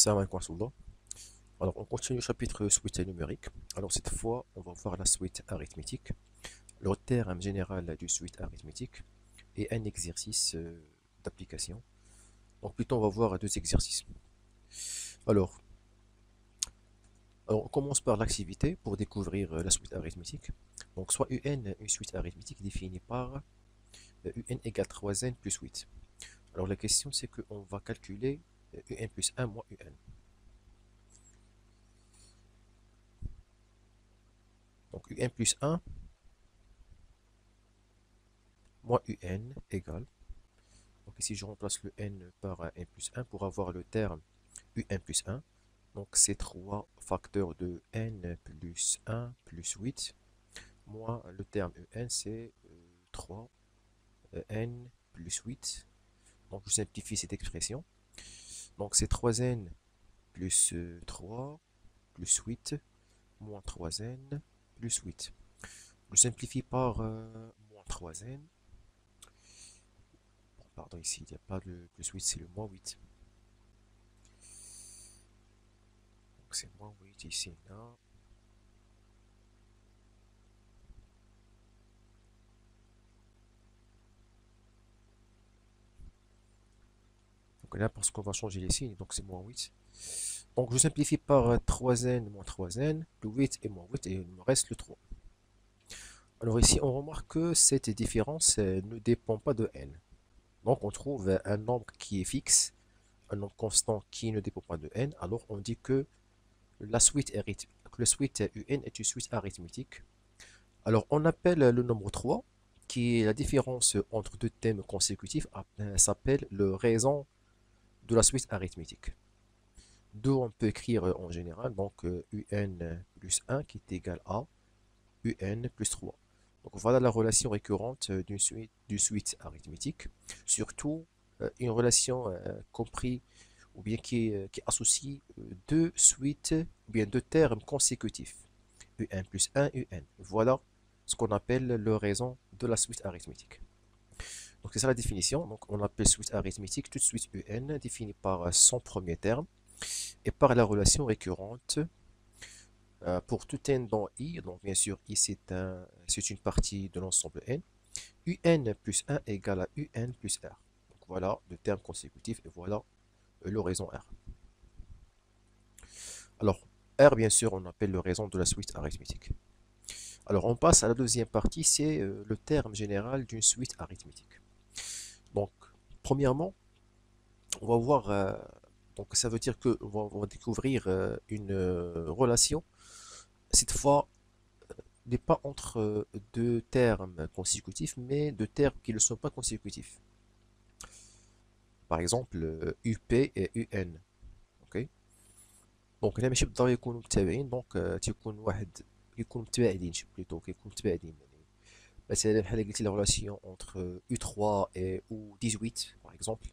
Salam alaikum wa rahmatullah. Alors, on continue le chapitre suite numérique. Alors, cette fois, on va voir la suite arithmétique, le terme général du suite arithmétique et un exercice d'application. Donc, plutôt, on va voir deux exercices. Alors, on commence par l'activité pour découvrir la suite arithmétique. Donc, soit UN, une suite arithmétique définie par UN égale 3n plus 8. Alors, la question, c'est qu'on va calculer UN plus 1 moins UN. Donc, UN plus 1 moins UN égale. Donc ici, je remplace le n par un n plus 1 pour avoir le terme un plus 1. Donc c'est 3 facteurs de n plus 1 plus 8. Moins le terme un, c'est 3 n plus 8. Donc je simplifie cette expression. Donc c'est 3n plus 3 plus 8 moins 3n plus 8. Je simplifie par moins 3n. Pardon, ici, il n'y a pas de plus 8, c'est le moins 8. Donc c'est moins 8 ici, là. Donc là, parce qu'on va changer les signes, donc c'est moins 8. Donc je simplifie par 3n moins 3n, le 8 et moins 8, et il me reste le 3. Alors ici, on remarque que cette différence ne dépend pas de n. Donc on trouve un nombre qui est fixe, un nombre constant qui ne dépend pas de n. Alors on dit que la suite le suite un est une suite arithmétique. Alors on appelle le nombre 3, qui est la différence entre deux thèmes consécutifs, s'appelle le raison de la suite arithmétique. D'où on peut écrire en général donc un plus 1 qui est égal à un plus 3. Donc voilà la relation récurrente d'une suite arithmétique, surtout une relation compris ou bien qui associe deux suites ou bien deux termes consécutifs, un plus 1, un. Voilà ce qu'on appelle le raison de la suite arithmétique. Donc c'est ça la définition. Donc on appelle suite arithmétique toute suite un définie par son premier terme et par la relation récurrente pour tout n dans I. Donc bien sûr I c'est une partie de l'ensemble n. Un plus 1 égale à un plus r. Donc voilà le terme consécutif et voilà l'horizon r. Alors r bien sûr on appelle le raison de la suite arithmétique. Alors on passe à la deuxième partie, c'est le terme général d'une suite arithmétique. Donc premièrement on va voir donc ça veut dire qu'on va découvrir une relation, cette fois n'est pas entre deux termes consécutifs, mais deux termes qui ne sont pas consécutifs. Par exemple, UP et UN. اوكي دونك هنا ماشي بالضروري يكونوا متابعين، دونك تيكون واحد يكونوا متباعدين شي بلوتو كيكونوا متباعدين يعني. مثلا بحال قلتي لا ريلاسيون انتر U3 et U18 par exemple،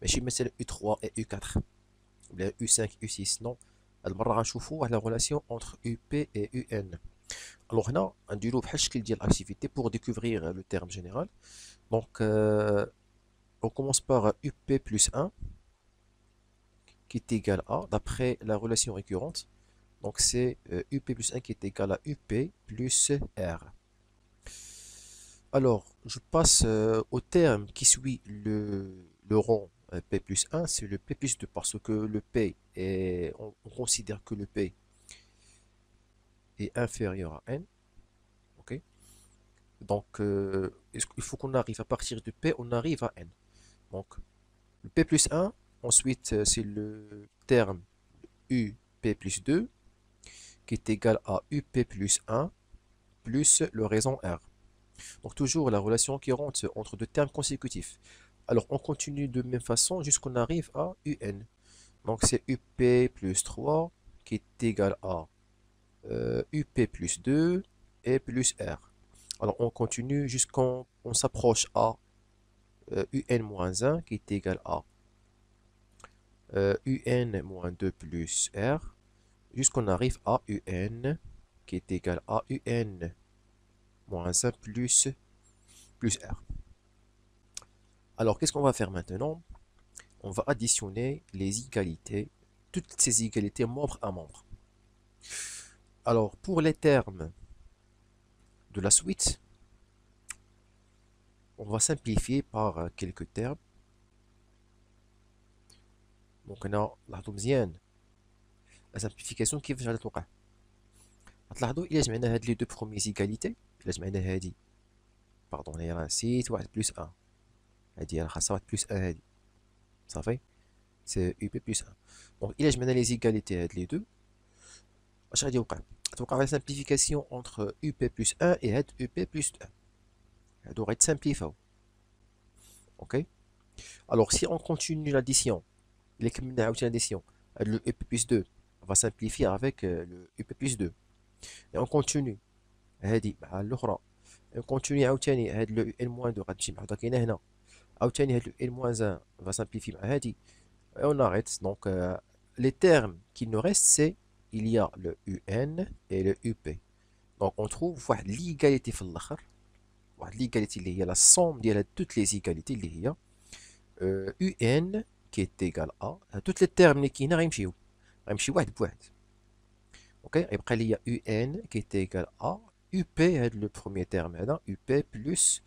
ماشي مثلا U3 et U4 ولا U5 U6. نو هاد المره غنشوفوا واحد لا ريلاسيون انتر UP et UN. Alors هنا غنديرو بحال الشكل ديال l'activité pour découvrir le terme général. Donc on commence par UP plus 1 qui est égal à, d'après la relation récurrente, donc c'est UP plus 1 qui est égal à UP plus R. Alors, je passe au terme qui suit le rang P plus 1, c'est le P plus 2, parce que le P on considère que le P est inférieur à N. Ok. Donc, il faut qu'on arrive à partir de P, on arrive à N. Donc, le P plus 1, ensuite, c'est le terme UP plus 2 qui est égal à UP plus 1 plus le raison R. Donc toujours la relation qui rentre entre deux termes consécutifs. Alors on continue de même façon jusqu'on arrive à UN. Donc c'est UP plus 3 qui est égal à UP plus 2 et plus R. Alors on continue jusqu'on s'approche à UN-1 qui est égal à UN-2 plus R jusqu'on arrive à UN qui est égal à UN-1 plus R. Alors qu'est-ce qu'on va faire maintenant? On va additionner les égalités toutes ces égalités membre à membre. Alors, pour les termes de la suite, on va simplifier par quelques termes. Donc, on a la simplification qui va توقع. غتلاحظوا إلا جمعنا هاد لي دو بروميي زيكاليتي، إلا جمعنا هادي باردون هي راه نسيت واحد بلس أن، هادي راه خاصها واحد بلس أن هادي، صافي سي يو بي بلس أن. دونك إلا جمعنا لي زيكاليتي هاد لي دو، اش غادي يوقع؟ غتوقع لا سامبليفيكاسيون انتر يو بي بلس أن اي هاد يو بي بلس أن، هادو غيتسامبليفاو. اوكي. Alors si on continue l'addition, إلا كملنا عاوتاني l'addition, le up plus 2 va simplifier avec le up plus 2. Et on continue هادي مع الأخرى. Et on continue عاوتاني هاد le n moins 2 غتمشي محطوطة كاينة هنا. عاوتاني هاد le n moins 1 va simplifier مع هادي. Et on arrête. Donc les termes qui nous restent, c'est il y a le un et le up. Donc on trouve واحد l'égalité في الآخر. واحد l'égalité اللي هي la somme ديال toutes les égalités اللي هي un qui est égal à toutes les termes اللي كاينه غيمشيو واحد بواحد. اوكي يبقى لي un qui est égal à up هذا لو بروميير تيرم هذا up plus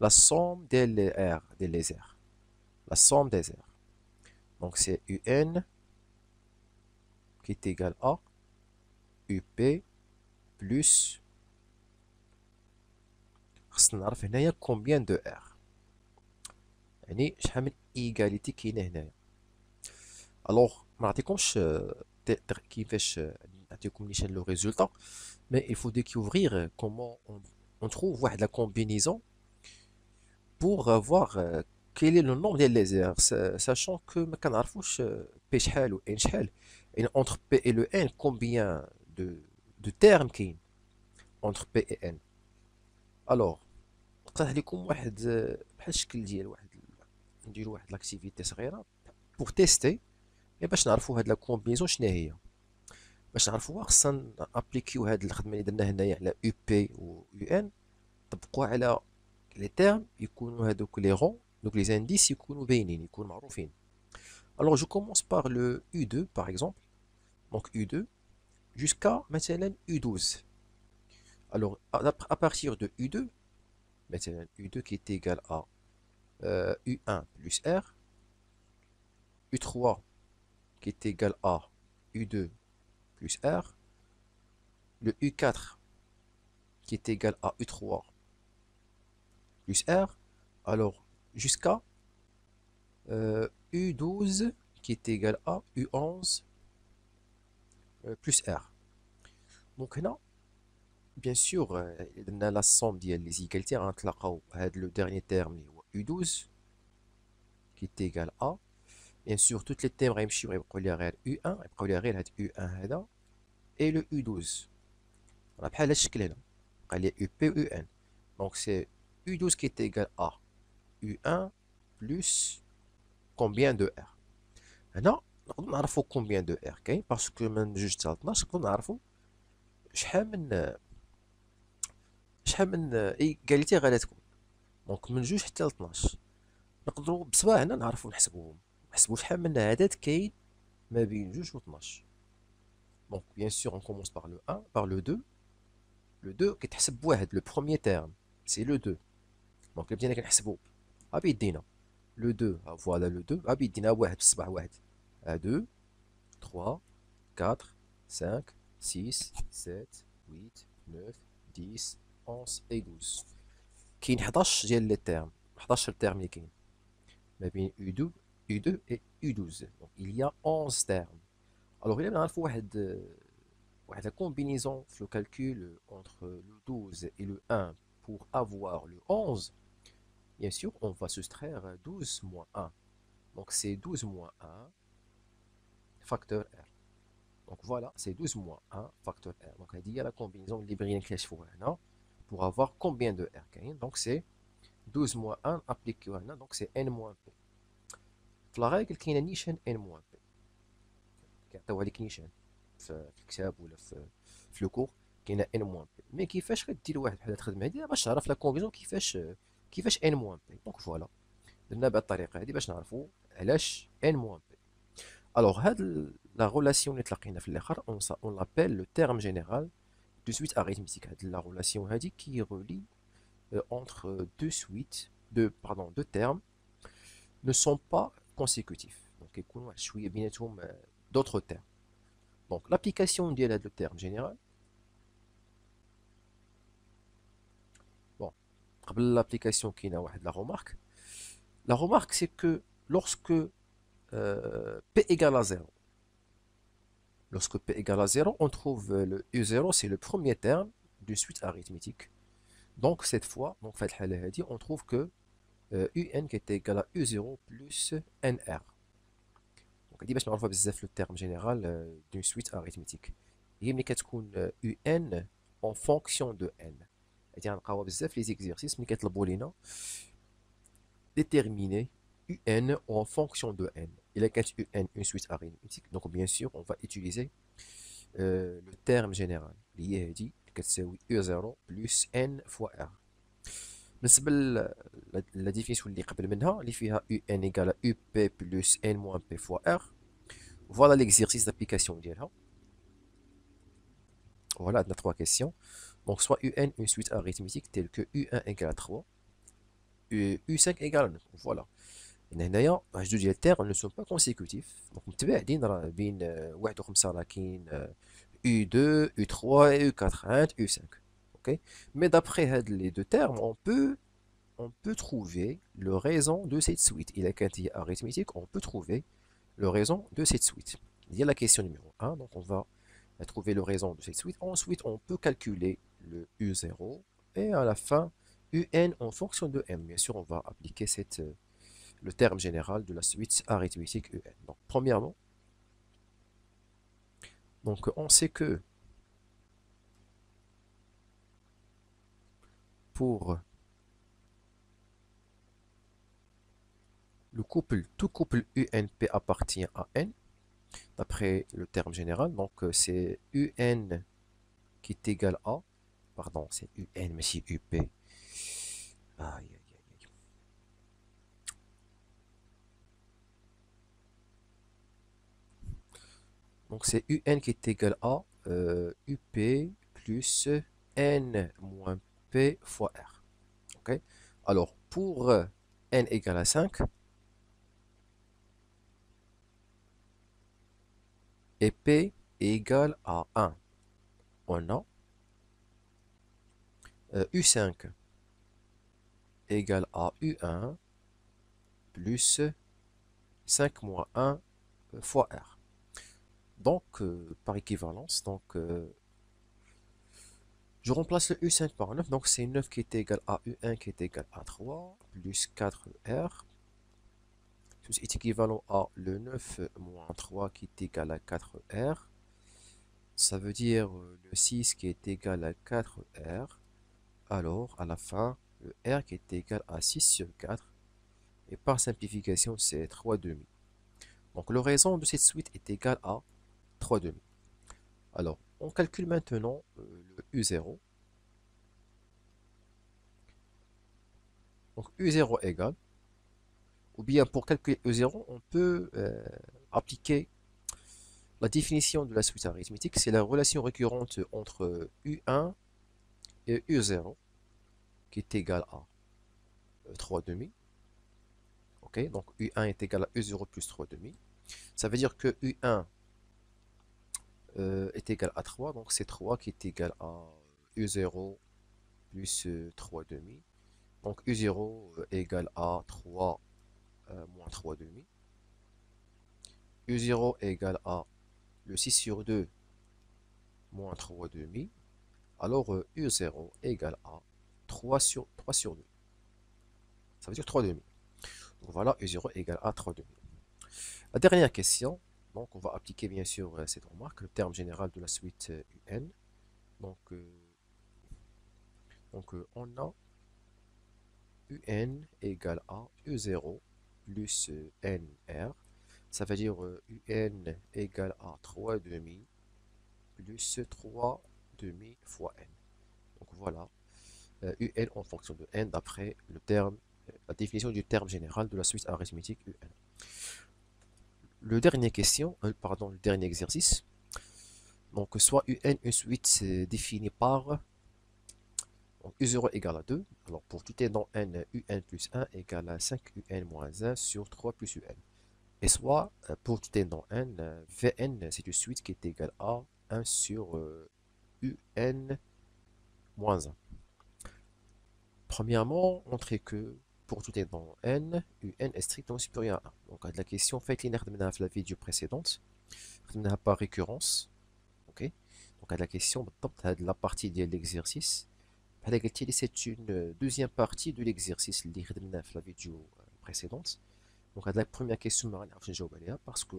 la somme ديال r ديال les r, la somme des r. Donc c'est un qui est égal à up plus خصنا نعرف هنايا combien de r, يعني شحال من ايغاليتي كاينه هنايا. الوغ ما نعطيكمش كيفاش نعطيكم نيشان لو ريزولتا، mais il faut découvrir comment on trouve واحد la combinaison pour voir quel est le nombre ديال les r, sachant que ما كنعرفوش p شحال و n شحال. يعني entre p et le n combien de termes كاين entre p et n. الوغ نقترح لكم واحد بحال الشكل ديال واحد، نديرو واحد لاكتيفيتي صغيره بور تيستي باش نعرفوا هاد لا كومبينيزون شنو هي. باش نعرفوها خصنا نابليكيو هاد الخدمه اللي درنا هنايا على يو بي و يو ان، نطبقوها على لي تيرم يكونوا هادوك لي رون، دوك لي زانديس يكونوا باينين يكونوا معروفين. Alors je commence par le U2 par exemple. Donc U2 jusqu'à مثلا U12. Alors à partir de U2, مثلا U2 qui est égal à U1 plus R, U3 qui est égal à U2 plus R, le U4 qui est égal à U3 plus R, alors jusqu'à U12 qui est égal à U11 plus R. Donc là, bien sûr, on a la somme des égalités entre le dernier terme U12 qui est égal à, bien sûr, toutes les termes غيمشيو غيبقاو لي غير U1 غيبقاو لي غير هاد U1 هذا et le U12. راه بحال هاد الشكل هنا بقى لي UP و UN. Donc c'est U12 qui est égal à U1 plus combien de R. هنا نقدروا نعرفوا combien de R كاين باسكو من 2 حتى 12 نقدروا نعرفوا شحال من ايكاليتي غادا تكون. دونك من 2 حتى 12 نقدروا بصباعنا نعرفوا نحسبوا شحال من عدد كاين ما بين 2 و 12. دونك بيان سور on commence par le 1 par le 2. Le 2 كيتحسب بواحد لو بروميير تيرم سي لو 2. دونك الا بدينا كنحسبوا ها بيدينا لو 2 فوالا لو 2 ها بيدينا واحد بالصباع واحد 2 3 4 5 6 7 8 9 10 11 et 12. كاين 11 ديال لي تيرم، 11 تيرم اللي كاين ما بين U2 et U12. Donc il y a 11 termes. Alors il y a la combinaison le calcul entre le 12 et le 1 pour avoir le 11. Bien sûr, on va soustraire 12 moins 1. Donc c'est 12 moins 1 facteur R. Donc voilà, c'est 12 moins 1 facteur R. Donc il y a la combinaison librienne pour avoir combien de R. Donc c'est 12 moins 1 appliqué à 1, donc c'est N moins P. في لا ريغل كاينه نيشان ان موان بي، كيعطيوها لك نيشان في الكتاب ولا في لو كور كاينه ان موان بي. مي كيفاش غدير واحد بحال هاد الخدمه هادي باش تعرف لا كونفيزيون كيفاش ان موان بي. دونك فوالا درنا بهاد الطريقه هادي باش نعرفوا علاش ان موان بي. الوغ هاد la relation on l'appelle le terme général de suite arithmétique. La relation qui relie entre deux suites, deux termes ne sont pas consécutifs. Donc, يكونوا شوية بيناتهم d'autres termes. Donc, l'application ديال هذا le terme général. Bon, قبل l'application كاينه واحد la remarque. La remarque, c'est que lorsque P égale à 0, lorsque P égale à 0, on trouve le U0, c'est le premier terme d'une suite arithmétique. Donc, cette fois, donc, on trouve que UN qui est égal à U0 plus NR. Donc, dit on le terme général d'une suite arithmétique. Il y a UN en fonction de N. C'est-à-dire les exercices qui sont déterminer UN en fonction de N. Il y a UN une suite arithmétique. Donc, bien sûr, on va utiliser le terme général. Il y a dit que c'est U0 plus N fois R. بالنسبة la définition اللي قبل منها اللي فيها UN égale à UP plus N moins P fois R. Voilà l'exercice d'application ديالها. Voilà, on a trois questions. Donc, soit UN une suite arithmétique telle que U1 égale à 3, U5 égale à 9. Voilà. هنايا جوج ديال التيغ ne sont pas consécutifs. Donc متباعدين راه بين 1 و 5 راه كاين U2, U3 et U4, U5. Ok? Mais d'après les deux termes, on peut trouver le raison de cette suite. Il a quantité arithmétique, on peut trouver le raison de cette suite. Il y a la question numéro 1, donc on va trouver le raison de cette suite. Ensuite, on peut calculer le U0 et à la fin, UN en fonction de M. Bien sûr, on va appliquer le terme général de la suite arithmétique UN. Donc, premièrement, donc on sait que pour le couple, tout couple UNP appartient à N, d'après le terme général. Donc, c'est UN qui est égal à, pardon, c'est UN, mais c'est UP. Aïe, aïe, aïe. Donc, c'est UN qui est égal à UP plus N moins P fois R. Ok? Alors, pour N égale à 5, et P égale à 1, on a U5 égale à U1 plus 5 moins 1 fois R. Donc, par équivalence, donc, je remplace le U5 par 9, donc c'est 9 qui est égal à U1 qui est égal à 3, plus 4R. Ceci est équivalent à le 9 moins 3 qui est égal à 4R. Ça veut dire le 6 qui est égal à 4R. Alors, à la fin, le R qui est égal à 6 sur 4. Et par simplification, c'est 3 demi. Donc, le raison de cette suite est égal à 3 demi. Alors, on calcule maintenant le U0. Donc, U0 égale, ou bien pour calculer U0, on peut appliquer la définition de la suite arithmétique. C'est la relation récurrente entre U1 et U0 qui est égal à 3 demi. Ok, donc U1 est égal à U0 plus 3 demi. Ça veut dire que U1 est égal à 3, donc c'est 3 qui est égal à U0 plus 3 demi. Donc U0 est égal à 3 moins 3 demi. U0 est égal à le 6 sur 2 moins 3 demi. Alors U0 est égal à 3 sur 2. Ça veut dire 3 demi. Donc voilà, U0 est égal à 3 demi. La dernière question, donc on va appliquer bien sûr cette remarque, le terme général de la suite UN. Donc, on a UN égale à U0 plus NR. Ça veut dire UN égale à 3 demi plus 3 demi fois N. Donc voilà, UN en fonction de N d'après la définition du terme général de la suite arithmétique UN. le dernier question, pardon, le dernier exercice. Donc, soit UN, une suite c'est définie par donc, U0 égale à 2. Alors, pour tout n dans n, UN plus 1 égale à 5 UN moins 1 sur 3 plus UN. Et soit, pour tout n dans n, Vn, c'est une suite qui est égale à 1 sur UN moins 1. Premièrement, montrer que pour tout n dans n, UN est strictement supérieur à 1. Donc, la question fait dans la vidéo précédente, par récurrence. Ok. Donc, la question, la partie de l'exercice, c'est une deuxième partie de l'exercice اللي خدمناه في la vidéo précédente. Donc, la première question, je vais نجاوب عليها parce que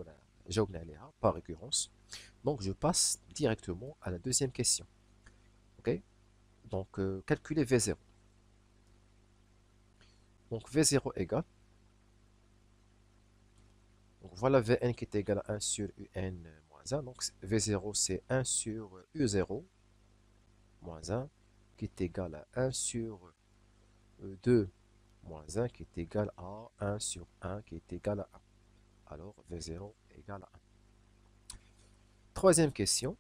جاوبنا عليها par récurrence. Donc, je passe directement à la deuxième question. Ok. Donc, calculer V0. Donc, V0 égale. Donc, voilà Vn qui est égal à 1 sur Un moins 1. Donc, V0 c'est 1 sur U0 moins 1 qui est égal à 1 sur 2 moins 1 qui est égal à 1 sur 1 qui est égal à 1. Alors, V0 égale à 1. Troisième question.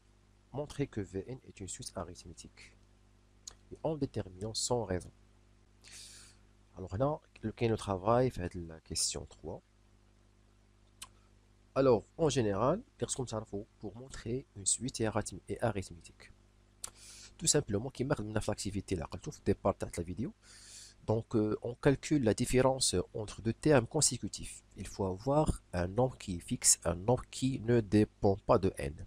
Montrer que Vn est une suite arithmétique. Et en déterminant sans raison. Alors là, le travail fait la question 3. Alors, en général, pour montrer une suite arithmétique. Tout simplement, qui marque l'activité là, au départ de la vidéo. Donc, on calcule la différence entre deux termes consécutifs. Il faut avoir un nombre qui est fixe, un nombre qui ne dépend pas de n.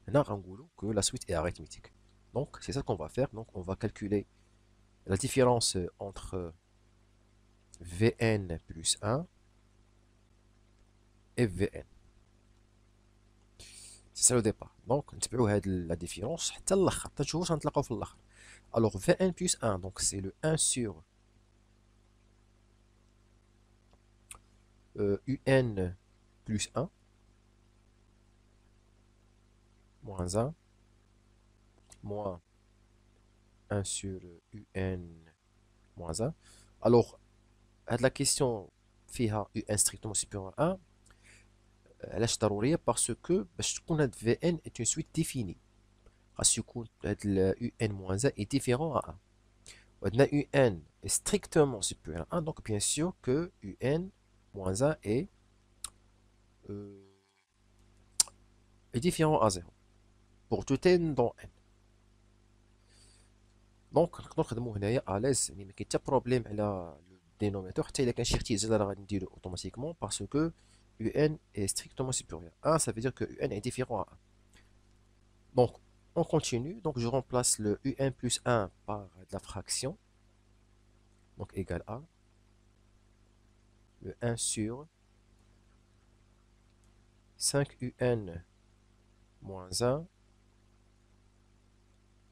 Maintenant, on dit que la suite est arithmétique. Donc, c'est ça qu'on va faire. Donc, on va calculer la différence entre Vn plus 1 et Vn. C'est ça le départ. Donc, نتبعوا هاد la différence حتى الاخر حتى نشوفوا واش غنتلاقاو في الاخر. Alors, Vn plus 1, donc c'est le 1 sur Un plus 1 moins 1 moins 1 sur Un moins 1. Alors, la question فيها Un strictement supérieur à 1 علاش ضرورية parce que باش تكون هاد Vn est une suite définie خاص يكون هاد Un moins 1 est différent à 1 وعندنا Un est strictement supérieur à 1 donc bien sûr que Un moins 1 euh, est différent à 0 pour tout n dans n. دونك نقدروا نخدموا هنايا اليز يعني ما كاين حتى بروبليم على لو دينوميناتور حتى الا كان شي اختزال راه غادي نديرو اوتوماتيكمون باسكو UN est strictement supérieur à 1, ça veut dire que UN est différent à 1. Donc, on continue. Donc, je remplace le UN plus 1 par de la fraction. Donc, égal à le 1 sur 5UN moins 1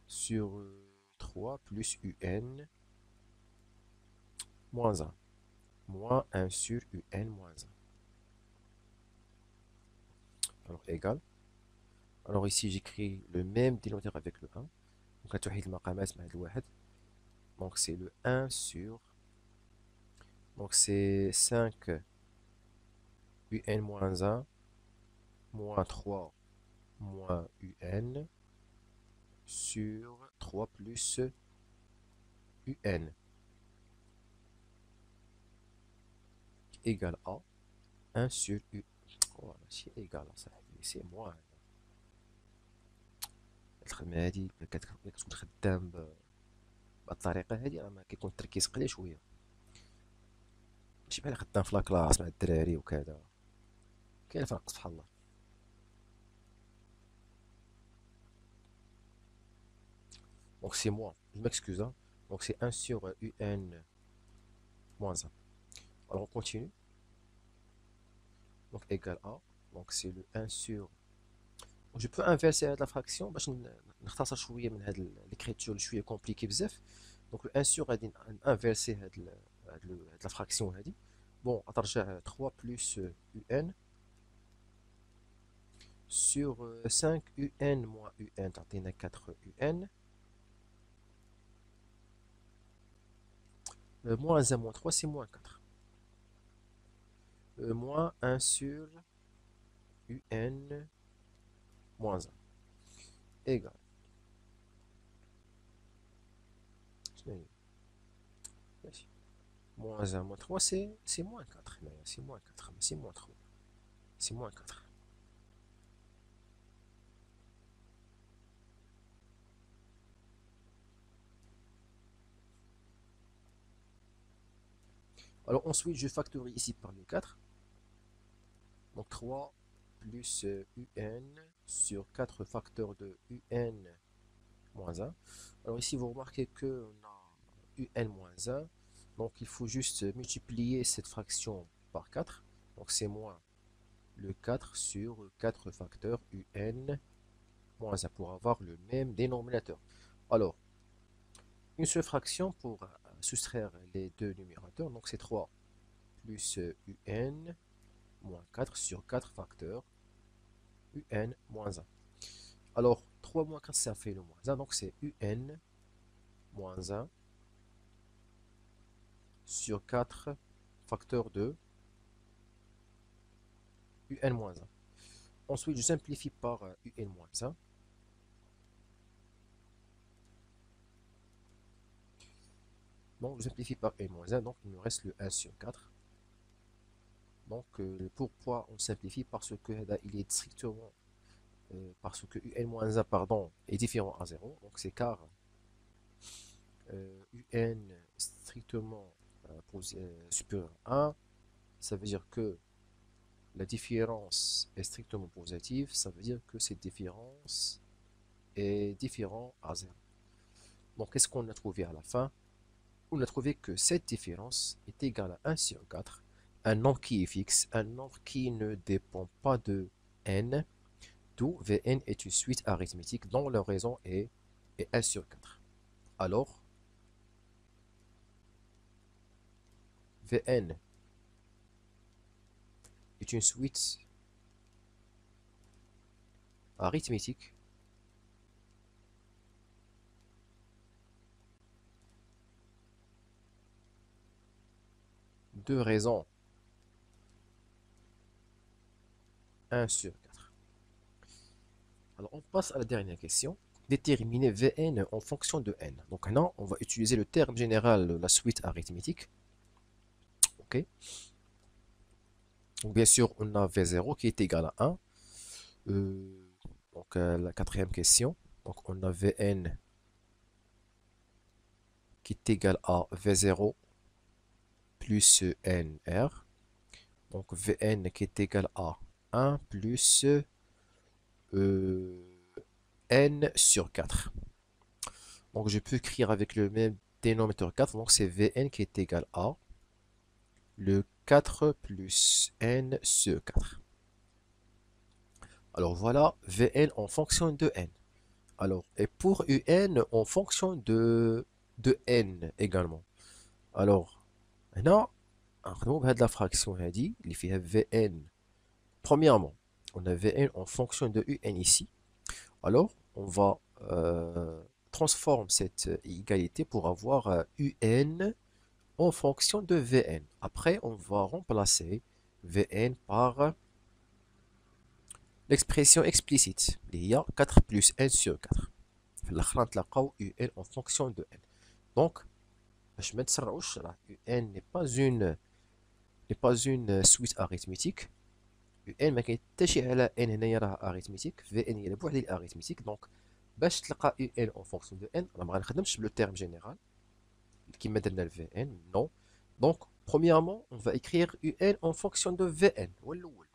sur 3 plus UN moins 1. Moins 1 sur UN moins 1. Alors, égal. Alors, ici, j'écris le même dénominateur avec le 1. Donc, donc, c'est le 1 sur. Donc, c'est 5 UN moins 1 moins 3 moins UN sur 3 plus UN égale à 1 sur U. Voilà, c'est égal à ça. C'est moins. الخدمة هادي كتكون خدام بهاد الطريقة هادي راه ما كيكون التركيز قليل شوية ماشي بحال خدام في لاكلاس مع الدراري وكذا كاين فرق سبحان الله. Donc c'est moi, je m'excuse hein. Donc c'est 1 sur UN moins 1. Alors on continue. Donc égal à. Donc c'est le 1 sur. Je peux inverser la fraction باش نختصر شويه من هاد l'écriture شويه compliqué بزاف. Donc le 1 sur غادي inverser هاد la fraction هادي. Bon, غترجع 3 plus UN sur 5 UN moins UN تعطينا 4 UN. Moins 1 moins 3 c'est moins 4. moins 1 sur un moins 1 égale. Moins 1 moins 3, c'est moins 4. C'est moins 4, c'est moins 3. C'est moins 4. Alors ensuite, je factorise ici par le 4. Donc 3 plus un sur 4 facteurs de un moins 1. Alors ici, vous remarquez qu'on a un moins 1. Donc il faut juste multiplier cette fraction par 4. Donc c'est moins le 4 sur 4 facteurs un moins 1 pour avoir le même dénominateur. Alors, une seule fraction pour soustraire les deux numérateurs. Donc c'est 3 plus un moins 4 sur 4 facteurs un moins 1. Alors, 3 moins 4, ça fait le moins 1. Donc c'est un moins 1 sur 4 facteurs de un moins 1. Ensuite, je simplifie par un moins 1. Donc, je simplifie par un moins 1. Donc, il me reste le 1 sur 4. Donc, pourquoi on simplifie? Parce que il est strictement parce que un-1 pardon, est différent à 0. Donc c'est car un strictement supérieur à 1, ça veut dire que la différence est strictement positive, ça veut dire que cette différence est différente à 0. Donc qu'est-ce qu'on a trouvé à la fin? On a trouvé que cette différence est égale à 1 sur 4, un nombre qui est fixe, un nombre qui ne dépend pas de n, d'où Vn est une suite arithmétique dont la raison est 1 sur 4. Alors, Vn est une suite arithmétique de raison 1 sur 4. Alors, on passe à la dernière question. Déterminer Vn en fonction de n. Donc maintenant, on va utiliser le terme général de la suite arithmétique. Ok. Donc bien sûr, on a V0 qui est égal à 1. Donc la quatrième question. Donc on a Vn qui est égal à V0 plus nr. Donc Vn qui est égal à 1 plus n sur 4. Donc je peux écrire avec le même dénominateur 4. Donc c'est Vn qui est égal à le 4 plus n sur 4. Alors voilà Vn en fonction de n. Alors, et pour un en fonction de n également. Alors, maintenant, on va de la fraction هذه اللي فيها Vn. Premièrement, on a Vn en fonction de un ici. Alors, on va transformer cette égalité pour avoir un en fonction de Vn. Après, on va remplacer Vn par l'expression explicite. Il y a 4 plus n sur 4. في الاخر نتلاقاو un en fonction de n. Donc, باش ما نتسرعوش راه un n'est pas une suite arithmétique. un ما كاين حتى شي على n هنايا راه arithmétique. Vn هي بوحدها arithmétique. Donc, باش تلقى un en fonction de n راه ما غنخدمش بلو terme général كيما درنا ل Vn. Non. Donc, premièrement, on va écrire un en fonction de Vn. هو الاول.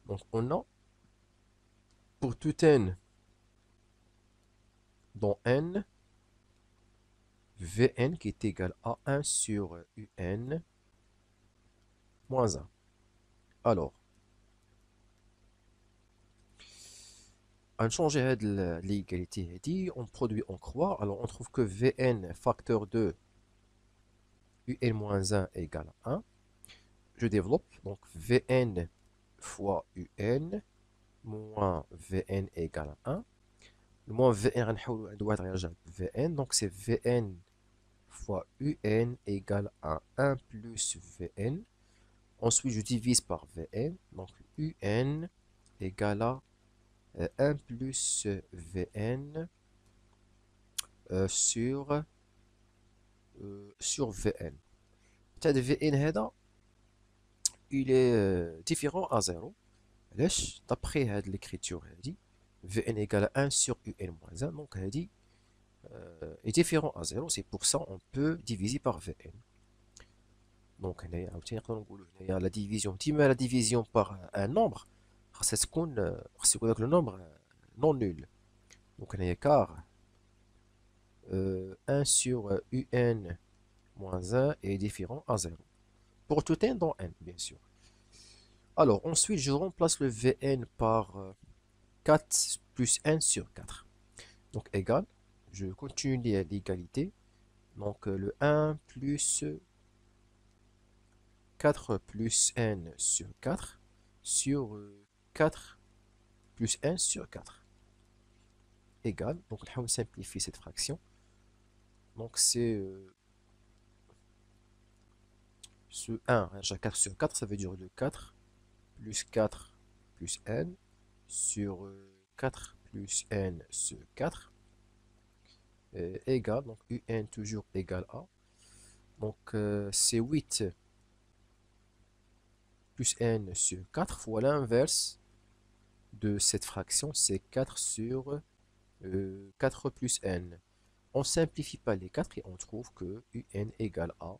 Donc, on a pour tout n dans n Vn qui est égal à 1 sur un moins 1. Alors, on change l'égalité, on produit en croix. Alors, on trouve que Vn facteur de un moins 1 égale à 1. Je développe. Donc, Vn fois un moins Vn égale à 1. Le moins Vn, doit être Vn. Donc, c'est Vn fois un égale à 1 plus Vn. Ensuite, je divise par Vn. Donc, Un égale à 1 plus Vn sur Vn. هذا Vn هذا il est différent à 0. D'après l'écriture, Vn égale à 1 sur Un moins 1. Donc, est différent à 0. C'est pour ça qu'on peut diviser par Vn. Donc, la division. La division par un nombre, c'est le nombre non nul. Donc, car 1 sur Un moins 1 est différent à 0. Pour tout n dans n, bien sûr. Alors, ensuite, je remplace le Vn par 4 plus 1 sur 4. Donc, égal. Je continue l'égalité. Donc, le 1 plus 4 plus n sur 4 sur 4 plus 1 sur 4 égale. Donc, on va simplifier cette fraction. Donc, c'est ce 1, 4 sur 4, ça veut dire le 4 plus 4 plus n sur 4 plus n sur 4 égale, donc un toujours égal à. Donc, c'est 8 plus n sur 4 fois l'inverse de cette fraction, c'est 4 sur 4 plus n. On simplifie pas les 4 et on trouve que un égale à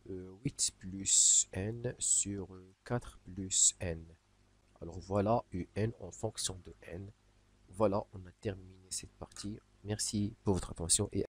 8 plus n sur 4 plus n. Alors voilà un en fonction de n. Voilà, on a terminé cette partie. Merci pour votre attention et